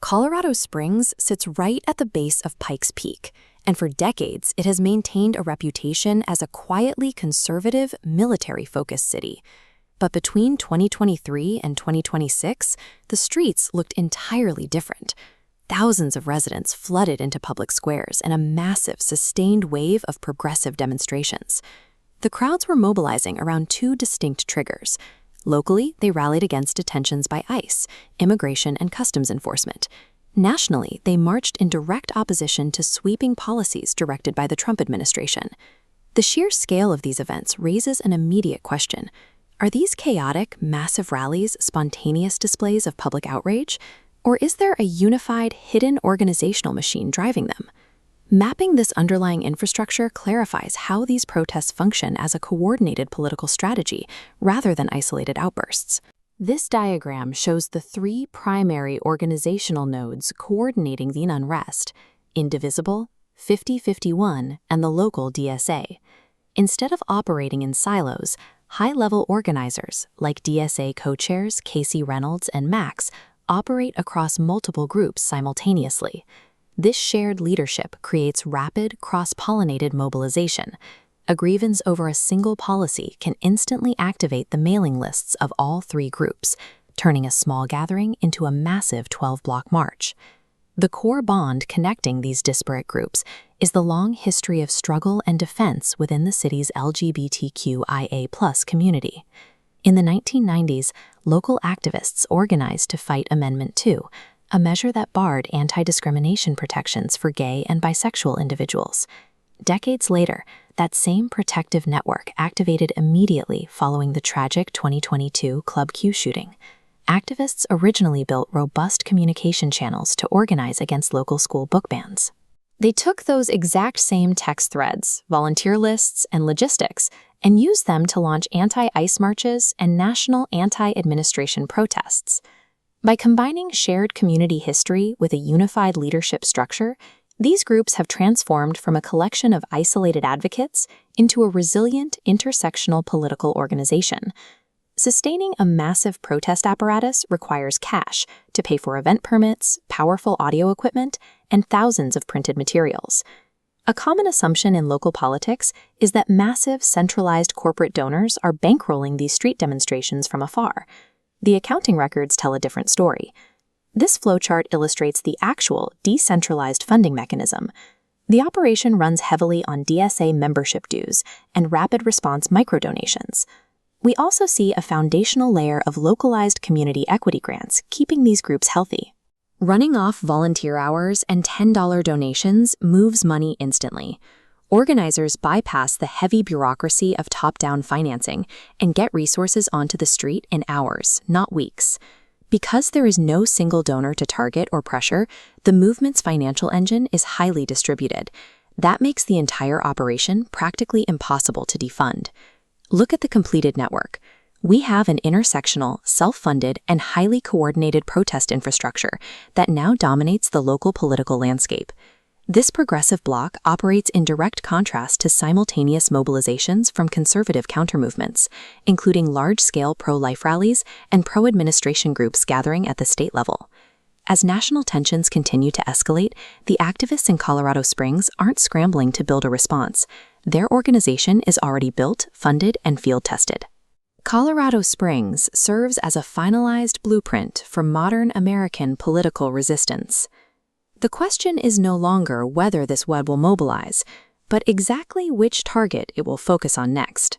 Colorado Springs sits right at the base of Pikes Peak, and for decades it has maintained a reputation as a quietly conservative, military-focused city. But between 2023 and 2026, the streets looked entirely different. Thousands of residents flooded into public squares in a massive, sustained wave of progressive demonstrations. The crowds were mobilizing around two distinct triggers. Locally, they rallied against detentions by ICE, immigration and customs enforcement. Nationally, they marched in direct opposition to sweeping policies directed by the Trump administration. The sheer scale of these events raises an immediate question. Are these chaotic, massive rallies spontaneous displays of public outrage? Or is there a unified, hidden organizational machine driving them? Mapping this underlying infrastructure clarifies how these protests function as a coordinated political strategy rather than isolated outbursts. This diagram shows the three primary organizational nodes coordinating the unrest: Indivisible, 5051, and the local DSA. Instead of operating in silos, high-level organizers like DSA co-chairs Casey Reynolds and Max operate across multiple groups simultaneously. This shared leadership creates rapid, cross-pollinated mobilization. A grievance over a single policy can instantly activate the mailing lists of all three groups, turning a small gathering into a massive 12-block march. The core bond connecting these disparate groups is the long history of struggle and defense within the city's LGBTQIA+ community. In the 1990s, local activists organized to fight Amendment 2, a measure that barred anti-discrimination protections for gay and bisexual individuals. Decades later, that same protective network activated immediately following the tragic 2022 Club Q shooting. Activists originally built robust communication channels to organize against local school book bans. They took those exact same text threads, volunteer lists, and logistics, and used them to launch anti-ICE marches and national anti-administration protests. By combining shared community history with a unified leadership structure, these groups have transformed from a collection of isolated advocates into a resilient, intersectional political organization. Sustaining a massive protest apparatus requires cash to pay for event permits, powerful audio equipment, and thousands of printed materials. A common assumption in local politics is that massive, centralized corporate donors are bankrolling these street demonstrations from afar. The accounting records tell a different story. This flowchart illustrates the actual decentralized funding mechanism. The operation runs heavily on DSA membership dues and rapid response microdonations. We also see a foundational layer of localized community equity grants keeping these groups healthy. Running off volunteer hours and $10 donations moves money instantly. Organizers bypass the heavy bureaucracy of top-down financing and get resources onto the street in hours, not weeks. Because there is no single donor to target or pressure, the movement's financial engine is highly distributed. That makes the entire operation practically impossible to defund. Look at the completed network. We have an intersectional, self-funded, and highly coordinated protest infrastructure that now dominates the local political landscape. This progressive bloc operates in direct contrast to simultaneous mobilizations from conservative countermovements, including large-scale pro-life rallies and pro-administration groups gathering at the state level. As national tensions continue to escalate, the activists in Colorado Springs aren't scrambling to build a response. Their organization is already built, funded, and field-tested. Colorado Springs serves as a finalized blueprint for modern American political resistance. The question is no longer whether this web will mobilize, but exactly which target it will focus on next.